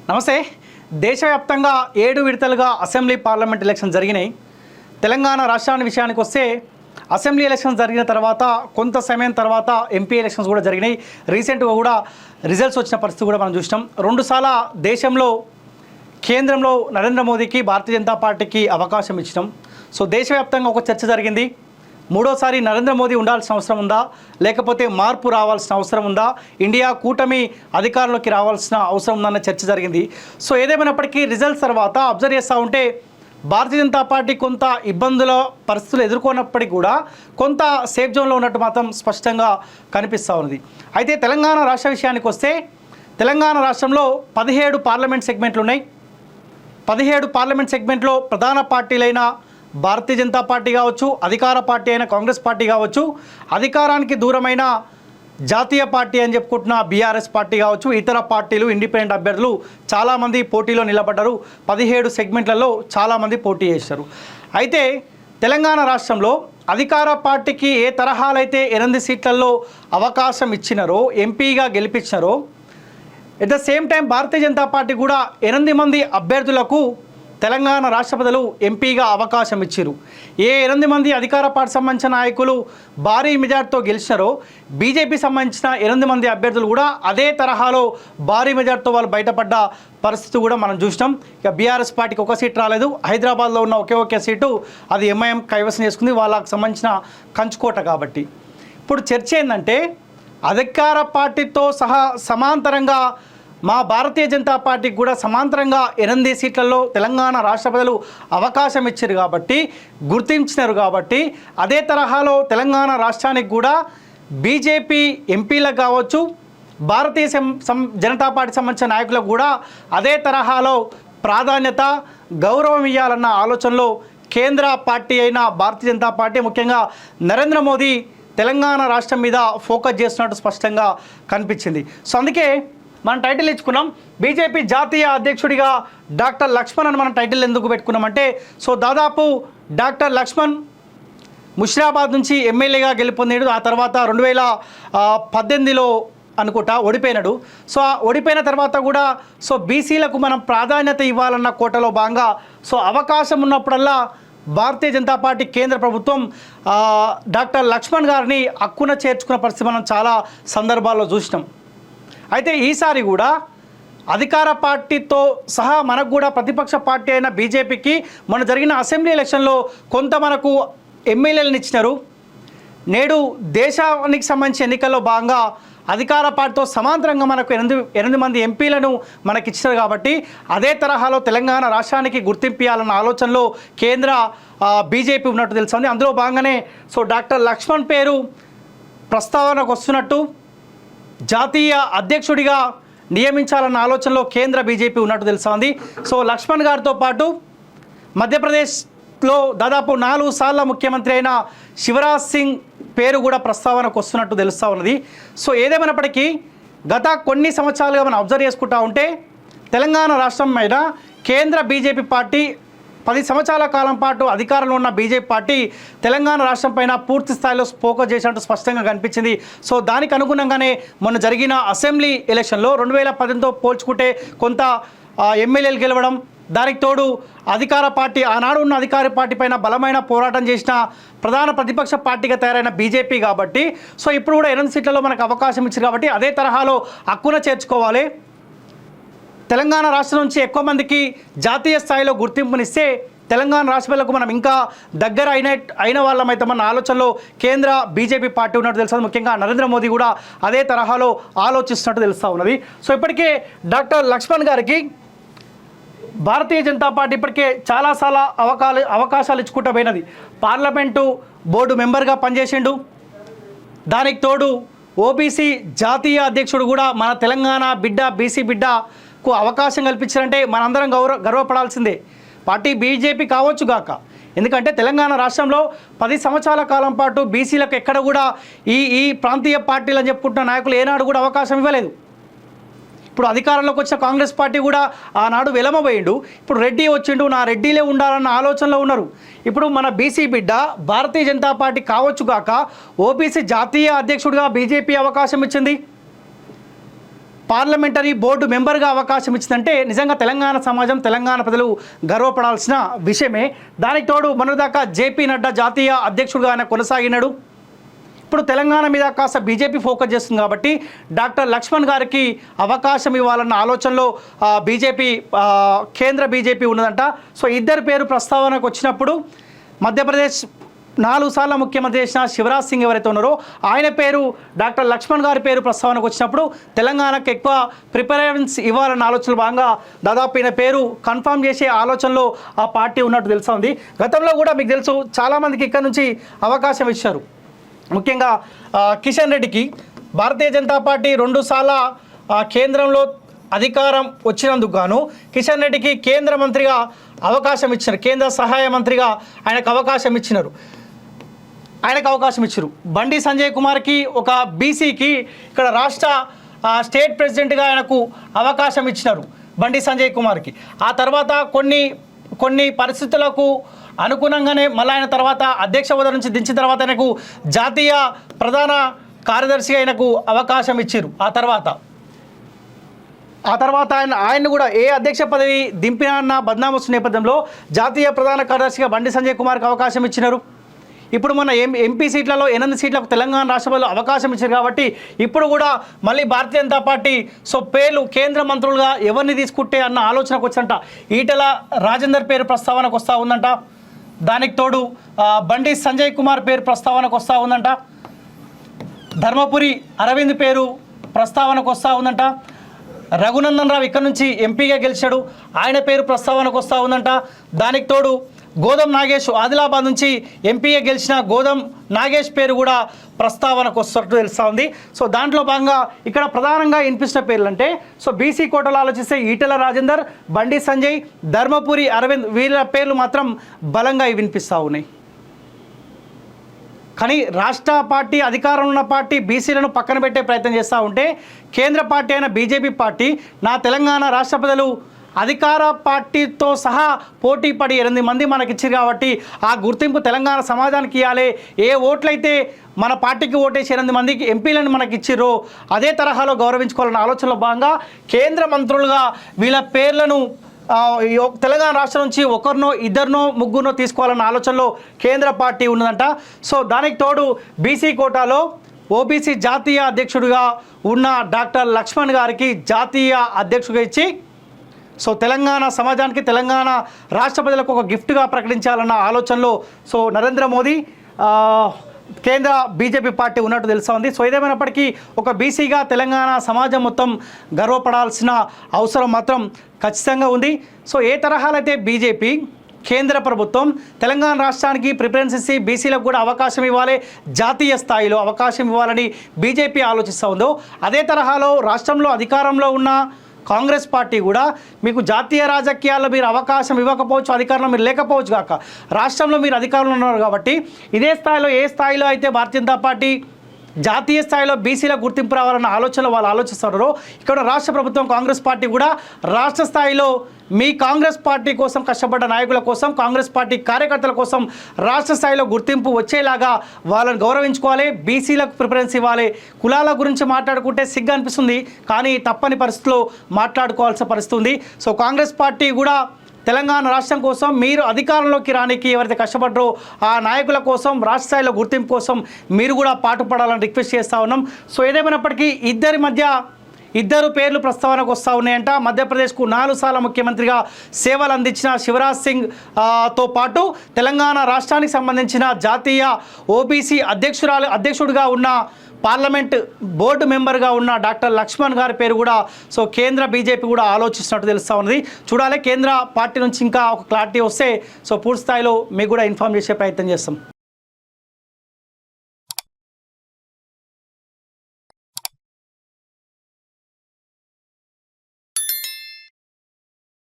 నమస్తే. దేశవ్యాప్తంగా 7 విడతలుగా అసెంబ్లీ పార్లమెంట్ ఎలక్షన్ జరిగినాయి. తెలంగాణ రాష్ట్రాన్ని విషయానికి వస్తే అసెంబ్లీ ఎలక్షన్స్ జరిగిన తర్వాత కొంత సమయం తర్వాత ఎంపీ ఎలక్షన్స్ కూడా జరిగినాయి. రీసెంట్గా కూడా రిజల్ట్స్ వచ్చిన పరిస్థితి కూడా మనం చూసినాం. 2 సార్ల దేశంలో కేంద్రంలో నరేంద్ర మోదీకి భారతీయ జనతా పార్టీకి అవకాశం ఇచ్చినాం. సో దేశవ్యాప్తంగా ఒక చర్చ జరిగింది. మూడోసారి నరేంద్ర మోదీ ఉండాల్సిన అవసరం ఉందా, లేకపోతే మార్పు రావాల్సిన అవసరం ఉందా, ఇండియా కూటమి అధికారంలోకి రావాల్సిన అవసరం ఉందన్న చర్చ జరిగింది. సో ఏదేమైనప్పటికీ రిజల్ట్స్ తర్వాత అబ్జర్వ్ చేస్తూ ఉంటే భారతీయ జనతా పార్టీ కొంత ఇబ్బందుల పరిస్థితులు ఎదుర్కొన్నప్పటికీ కూడా కొంత సేఫ్ జోన్లో ఉన్నట్టు మాత్రం స్పష్టంగా కనిపిస్తూ ఉన్నది. అయితే తెలంగాణ రాష్ట్ర విషయానికి వస్తే తెలంగాణ రాష్ట్రంలో 17 పార్లమెంట్ సెగ్మెంట్లు ఉన్నాయి. 17 పార్లమెంట్ సెగ్మెంట్లో ప్రధాన పార్టీలైన భారతీయ జనతా పార్టీ కావచ్చు, అధికార పార్టీ అయిన కాంగ్రెస్ పార్టీ కావచ్చు, అధికారానికి దూరమైన జాతీయ పార్టీ అని చెప్పుకుంటున్న బీఆర్ఎస్ పార్టీ కావచ్చు, ఇతర పార్టీలు, ఇండిపెండెంట్ అభ్యర్థులు చాలామంది పోటీలో నిలబడ్డారు. 17 సెగ్మెంట్లలో చాలామంది పోటీ చేశారు. అయితే తెలంగాణ రాష్ట్రంలో అధికార పార్టీకి ఏ తరహాలైతే 8 సీట్లలో అవకాశం ఇచ్చినారో, ఎంపీగా గెలిపించినారో, at the same time Bharatiya Janata Party కూడా 8 మంది అభ్యర్థులకు తెలంగాణ రాష్ట్ర ప్రజలు ఎంపీగా అవకాశం ఇచ్చారు. ఏ 8 మంది అధికార పార్టీ సంబంధించిన నాయకులు భారీ మెజార్టీతో గెలిచినారో, బీజేపీ సంబంధించిన 8 మంది అభ్యర్థులు కూడా అదే తరహాలో భారీ మెజార్టీతో వాళ్ళు బయటపడ్డ పరిస్థితి కూడా మనం చూసినాం. ఇక బీఆర్ఎస్ పార్టీకి ఒక సీట్ రాలేదు. హైదరాబాద్లో ఉన్న ఒకే సీటు అది ఎంఐఎం కైవసం చేసుకుంది, వాళ్ళకి సంబంధించిన కంచుకోట కాబట్టి. ఇప్పుడు చర్చ ఏంటంటే అధికార పార్టీతో సహా సమాంతరంగా మా భారతీయ జనతా పార్టీకి కూడా సమాంతరంగా 8 సీట్లలో తెలంగాణ రాష్ట్ర ప్రజలు అవకాశం ఇచ్చారు కాబట్టి, గుర్తించినారు కాబట్టి, అదే తరహాలో తెలంగాణ రాష్ట్రానికి కూడా బీజేపీ ఎంపీలకు కావచ్చు, భారతీయ జనతా పార్టీ సంబంధించిన నాయకులకు కూడా అదే తరహాలో ప్రాధాన్యత, గౌరవం ఇవ్వాలన్న ఆలోచనలో కేంద్ర పార్టీ అయిన భారతీయ జనతా పార్టీ, ముఖ్యంగా నరేంద్ర మోదీ తెలంగాణ రాష్ట్రం మీద ఫోకస్ చేస్తున్నట్టు స్పష్టంగా కనిపించింది. సో అందుకే మనం టైటిల్ ఇచ్చుకున్నాం, బీజేపీ జాతీయ అధ్యక్షుడిగా డాక్టర్ లక్ష్మణ్ అని మనం టైటిల్ ఎందుకు పెట్టుకున్నామంటే, సో దాదాపు డాక్టర్ లక్ష్మణ్ ముషిరాబాద్ నుంచి ఎమ్మెల్యేగా గెలుపొందాడు. ఆ తర్వాత 2018లో అనుకుంటా ఓడిపోయినాడు. సో ఆ ఓడిపోయిన తర్వాత కూడా సో బీసీలకు మనం ప్రాధాన్యత ఇవ్వాలన్న కోటలో భాగంగా సో అవకాశం ఉన్నప్పుడల్లా భారతీయ జనతా పార్టీ కేంద్ర ప్రభుత్వం డాక్టర్ లక్ష్మణ్ గారిని హక్కున చేర్చుకున్న పరిస్థితి మనం చాలా సందర్భాల్లో చూసినాం. అయితే ఈసారి కూడా అధికార పార్టీతో సహా మనకు కూడా ప్రతిపక్ష పార్టీ అయిన బీజేపీకి మన జరిగిన అసెంబ్లీ ఎలక్షన్లో కొంత మనకు ఎమ్మెల్యేలను ఇచ్చినారు. నేడు దేశానికి సంబంధించిన ఎన్నికల్లో భాగంగా అధికార పార్టీతో సమాంతరంగా మనకు 8 మంది ఎంపీలను మనకి ఇచ్చినారు కాబట్టి అదే తరహాలో తెలంగాణ రాష్ట్రానికి గుర్తింపియాలన్న ఆలోచనలో కేంద్ర బీజేపీ ఉన్నట్టు తెలుస్తుంది. అందులో భాగంగానే సో డాక్టర్ లక్ష్మణ్ పేరు ప్రస్తావనకు వస్తున్నట్టు, జాతీయ అధ్యక్షుడిగా నియమించాలన్న ఆలోచనలో కేంద్ర బీజేపీ ఉన్నట్టు తెలుస్తోంది. సో లక్ష్మణ్ గారితో పాటు మధ్యప్రదేశ్లో దాదాపు 4 సార్ల ముఖ్యమంత్రి అయిన శివరాజ్ సింగ్ పేరు కూడా ప్రస్తావనకు వస్తున్నట్టు తెలుస్తూ ఉన్నది. సో ఏదేమైనప్పటికీ గత కొన్ని సంవత్సరాలుగా మనం అబ్జర్వ్ చేసుకుంటూ ఉంటే తెలంగాణ రాష్ట్రం మీద కేంద్ర బీజేపీ పార్టీ 10 సంవత్సరాల కాలం పాటు అధికారంలో ఉన్న బీజేపీ పార్టీ తెలంగాణ రాష్ట్రం పైన పూర్తి స్థాయిలో ఫోకస్ చేసినట్టు స్పష్టంగా కనిపించింది. సో దానికి అనుగుణంగానే మొన్న జరిగిన అసెంబ్లీ ఎలక్షన్లో 2018తో పోల్చుకుంటే కొంత ఎమ్మెల్యేలు గెలవడం, దానికి తోడు అధికార పార్టీ ఆనాడు ఉన్న అధికార పార్టీ పైన బలమైన పోరాటం చేసిన ప్రధాన ప్రతిపక్ష పార్టీగా తయారైన బీజేపీ కాబట్టి సో ఇప్పుడు కూడా 8 సీట్లలో మనకు అవకాశం ఇచ్చారు కాబట్టి అదే తరహాలో హక్కున చేర్చుకోవాలి, తెలంగాణ రాష్ట్రం నుంచి ఎక్కువ మందికి జాతీయ స్థాయిలో గుర్తింపునిస్తే తెలంగాణ రాష్ట్రాలకు మనం ఇంకా దగ్గర అయిన వాళ్ళమైతే మన ఆలోచనలో కేంద్ర బీజేపీ పార్టీ ఉన్నట్టు తెలుస్తుంది. ముఖ్యంగా నరేంద్ర మోదీ కూడా అదే తరహాలో ఆలోచిస్తున్నట్టు తెలుస్తూ ఉన్నది. సో ఇప్పటికే డాక్టర్ లక్ష్మణ్ గారికి భారతీయ జనతా పార్టీ ఇప్పటికే చాలాసార్లు అవకాశాలు ఇచ్చుకుంటూ పోయినది. పార్లమెంటు బోర్డు మెంబర్గా పనిచేసిండు. దానికి తోడు ఓబీసీ జాతీయ అధ్యక్షుడు కూడా మన తెలంగాణ బిడ్డ, బీసీ బిడ్డకు అవకాశం కల్పించారంటే మనందరం గర్వపడాల్సిందే. పార్టీ బీజేపీ కావచ్చు గాక, ఎందుకంటే తెలంగాణ రాష్ట్రంలో 10 సంవత్సరాల కాలం పాటు బీసీలకు ఎక్కడ కూడా ఈ ప్రాంతీయ పార్టీలు అని చెప్పుకుంటున్న నాయకులు ఏనాడు కూడా అవకాశం ఇవ్వలేదు. ఇప్పుడు అధికారంలోకి వచ్చిన కాంగ్రెస్ పార్టీ కూడా ఆనాడు వెలమబోయిండు, ఇప్పుడు రెడ్డి వచ్చిండు, నా రెడ్డిలే ఉండాలన్న ఆలోచనలో ఉన్నారు. ఇప్పుడు మన బీసీ బిడ్డ భారతీయ జనతా పార్టీ కావచ్చు కాక ఓబీసీ జాతీయ అధ్యక్షుడిగా బీజేపీ అవకాశం ఇచ్చింది. పార్లమెంటరీ బోర్డు మెంబర్గా అవకాశం ఇచ్చిందంటే నిజంగా తెలంగాణ సమాజం తెలంగాణ ప్రజలు గర్వపడాల్సిన విషయమే. దానికి తోడు మొన్నటిదాకా జేపీ నడ్డా జాతీయ అధ్యక్షుడిగా ఆయన కొనసాగినాడు. ఇప్పుడు తెలంగాణ మీద కాస్త బీజేపీ ఫోకస్ చేస్తుంది కాబట్టి డాక్టర్ లక్ష్మణ్ గారికి అవకాశం ఇవ్వాలన్న ఆలోచనలో బీజేపీ కేంద్ర బీజేపీ ఉన్నదంట. సో ఇద్దరు పేరు ప్రస్తావనకు వచ్చినప్పుడు మధ్యప్రదేశ్ 4 సార్లు ముఖ్యమంత్రి చేసిన శివరాజ్ సింగ్ ఎవరైతే ఉన్నారో ఆయన పేరు, డాక్టర్ లక్ష్మణ్ గారి పేరు ప్రస్తావనకు వచ్చినప్పుడు తెలంగాణకు ఎక్కువ ప్రిఫరెన్స్ ఇవ్వాలన్న ఆలోచనలో భాగంగా దాదాపు ఈయన పేరు కన్ఫర్మ్ చేసే ఆలోచనలో ఆ పార్టీ ఉన్నట్టు తెలుసా ఉంది. గతంలో కూడా మీకు తెలుసు చాలామందికి ఇక్కడ నుంచి అవకాశం ఇచ్చారు. ముఖ్యంగా కిషన్ రెడ్డికి భారతీయ జనతా పార్టీ 2 సార్ల కేంద్రంలో అధికారం వచ్చినందుకు గాను కిషన్ రెడ్డికి కేంద్ర మంత్రిగా అవకాశం ఇచ్చినారు. కేంద్ర సహాయ మంత్రిగా ఆయనకు అవకాశం ఇచ్చినారు. బండి సంజయ్ కుమార్కి ఒక బీసీకి ఇక్కడ రాష్ట్ర స్టేట్ ప్రెసిడెంట్గా ఆయనకు అవకాశం ఇచ్చినారు బండి సంజయ్ కుమార్కి. ఆ తర్వాత కొన్ని పరిస్థితులకు అనుగుణంగానే మళ్ళీ ఆయన తర్వాత అధ్యక్ష హోదా నుంచి దించిన తర్వాత ఆయనకు జాతీయ ప్రధాన కార్యదర్శిగా ఆయనకు అవకాశం ఇచ్చారు. ఆ తర్వాత ఆయన కూడా ఏ అధ్యక్ష పదవి దింపిన బద్నామస్తు నేపథ్యంలో జాతీయ ప్రధాన కార్యదర్శిగా బండి సంజయ్ కుమార్కి అవకాశం ఇచ్చినారు. ఇప్పుడు మన ఎంపీ సీట్లలో 8 సీట్లకు తెలంగాణ రాష్ట్రంలో అవకాశం ఇచ్చారు కాబట్టి ఇప్పుడు కూడా మళ్ళీ భారతీయ జనతా పార్టీ పేర్లు కేంద్ర మంత్రులుగా ఎవరిని తీసుకుంటే అన్న ఆలోచనకు వచ్చంట. ఈటెల రాజేందర్ పేరు ప్రస్తావనకు వస్తూ ఉందంట. దానికి తోడు బండి సంజయ్ కుమార్ పేరు ప్రస్తావనకు వస్తూ ఉందంట. ధర్మపురి అరవింద్ పేరు ప్రస్తావనకు వస్తూ ఉందంట. రఘునందన్ రావు ఇక్కడ నుంచి ఎంపీగా గెలిచాడు, ఆయన పేరు ప్రస్తావనకు వస్తూ ఉందంట. దానికి తోడు గోదం నాగేష్ ఆదిలాబాద్ నుంచి ఎంపీగా గెలిచిన గోదం నాగేష్ పేరు కూడా ప్రస్తావనకు వస్తున్నట్టు తెలుస్తూ ఉంది. సో దాంట్లో భాగంగా ఇక్కడ ప్రధానంగా వినిపిస్తున్న పేర్లు అంటే బీసీ కోటలో ఆలోచిస్తే ఈటెల రాజేందర్, బండి సంజయ్, ధర్మపురి అరవింద్ వీళ్ళ పేర్లు మాత్రం బలంగా వినిపిస్తూ ఉన్నాయి. కానీ రాష్ట్ర పార్టీ అధికారంలో ఉన్న పార్టీ బీసీలను పక్కన పెట్టే ప్రయత్నం చేస్తూ ఉంటే కేంద్ర పార్టీ అయిన బీజేపీ పార్టీ నా తెలంగాణ రాష్ట్ర ప్రజలు అధికార పార్టీతో సహా పోటీ పడి 8 మంది మనకి ఇచ్చారు కాబట్టి ఆ గుర్తింపు తెలంగాణ సమాజానికి ఇవ్వాలి. ఏ ఓట్లయితే మన పార్టీకి ఓటేసి 8 మందికి ఎంపీలను మనకి ఇచ్చిర్రో అదే తరహాలో గౌరవించుకోవాలన్న ఆలోచనలో భాగంగా కేంద్ర మంత్రులుగా వీళ్ళ పేర్లను తెలంగాణ రాష్ట్రం నుంచి ఒకరినో ఇద్దరినో ముగ్గురునో తీసుకోవాలన్న ఆలోచనలో కేంద్ర పార్టీ ఉన్నదంట. సో దానికి తోడు బీసీ కోటాలో ఓబీసీ జాతీయ అధ్యక్షుడిగా ఉన్న డాక్టర్ లక్ష్మణ్ గారికి జాతీయ అధ్యక్షుడిగా ఇచ్చి తెలంగాణ సమాజానికి తెలంగాణ రాష్ట్ర ప్రజలకు ఒక గిఫ్ట్గా ప్రకటించాలన్న ఆలోచనలో నరేంద్ర మోదీ కేంద్ర బీజేపీ పార్టీ ఉన్నట్టు తెలుసా ఉంది. ఏదేమైనప్పటికీ ఒక బీసీగా తెలంగాణ సమాజం మొత్తం గర్వపడాల్సిన అవసరం మాత్రం ఖచ్చితంగా ఉంది. ఏ తరహాలో అయితే బీజేపీ కేంద్ర ప్రభుత్వం తెలంగాణ రాష్ట్రానికి ప్రిఫరెన్స్ ఇచ్చి బీసీలకు కూడా అవకాశం ఇవ్వాలి, జాతీయ స్థాయిలో అవకాశం ఇవ్వాలని బీజేపీ ఆలోచిస్తూ ఉందో అదే తరహాలో రాష్ట్రంలో అధికారంలో ఉన్న కాంగ్రెస్ పార్టీ కూడా మీకు జాతీయ రాజకీయాల్లో మీరు అవకాశం ఇవ్వకపోవచ్చు, అధికారంలో మీరు లేకపోవచ్చు కాక రాష్ట్రంలో మీరు అధికారంలో ఉన్నారు కాబట్టి ఇదే స్థాయిలో ఏ స్థాయిలో అయితే భారతీయ జనతా పార్టీ జాతీయ స్థాయిలో బీసీల గుర్తింపు రావాలన్న ఆలోచనలో వాళ్ళు ఆలోచిస్తున్నారో ఇక్కడ రాష్ట్ర ప్రభుత్వం కాంగ్రెస్ పార్టీ కూడా రాష్ట్ర స్థాయిలో మీ కాంగ్రెస్ పార్టీ కోసం కష్టపడ్డ నాయకుల కోసం కాంగ్రెస్ పార్టీ కార్యకర్తల కోసం రాష్ట్ర స్థాయిలో గుర్తింపు వచ్చేలాగా వాళ్ళని గౌరవించుకోవాలి, బీసీలకు ప్రిఫరెన్స్ ఇవ్వాలి. కులాల గురించి మాట్లాడుకుంటే సిగ్గు అనిపిస్తుంది కానీ తప్పని పరిస్థితిలో మాట్లాడుకోవాల్సిన పరిస్థితి ఉంది. కాంగ్రెస్ పార్టీ కూడా తెలంగాణ రాష్ట్రం కోసం మీరు అధికారంలోకి రానికి ఎవరైతే కష్టపడ్డారో ఆ నాయకుల కోసం రాష్ట్ర స్థాయిలో గుర్తింపు కోసం మీరు కూడా పాటుపడాలని రిక్వెస్ట్ చేస్తూ ఉన్నాం. ఏదేమైనప్పటికీ ఇద్దరు పేర్లు ప్రస్తావనకు వస్తూ ఉన్నాయంట. మధ్యప్రదేశ్కు 4 సార్ల ముఖ్యమంత్రిగా సేవలు అందించిన శివరాజ్ సింగ్ తో పాటు తెలంగాణ రాష్ట్రానికి సంబంధించిన జాతీయ ఓబీసీ అధ్యక్షుడిగా ఉన్న పార్లమెంట్ బోర్డు మెంబర్గా ఉన్న డాక్టర్ లక్ష్మణ్ గారి పేరు కూడా కేంద్ర బీజేపీ కూడా ఆలోచిస్తున్నట్టు తెలుస్తూ ఉన్నది. చూడాలి కేంద్ర పార్టీ నుంచి ఇంకా ఒక క్లారిటీ వస్తే పూర్తి స్థాయిలో మీకు కూడా ఇన్ఫార్మ్ చేసే ప్రయత్నం చేస్తాం.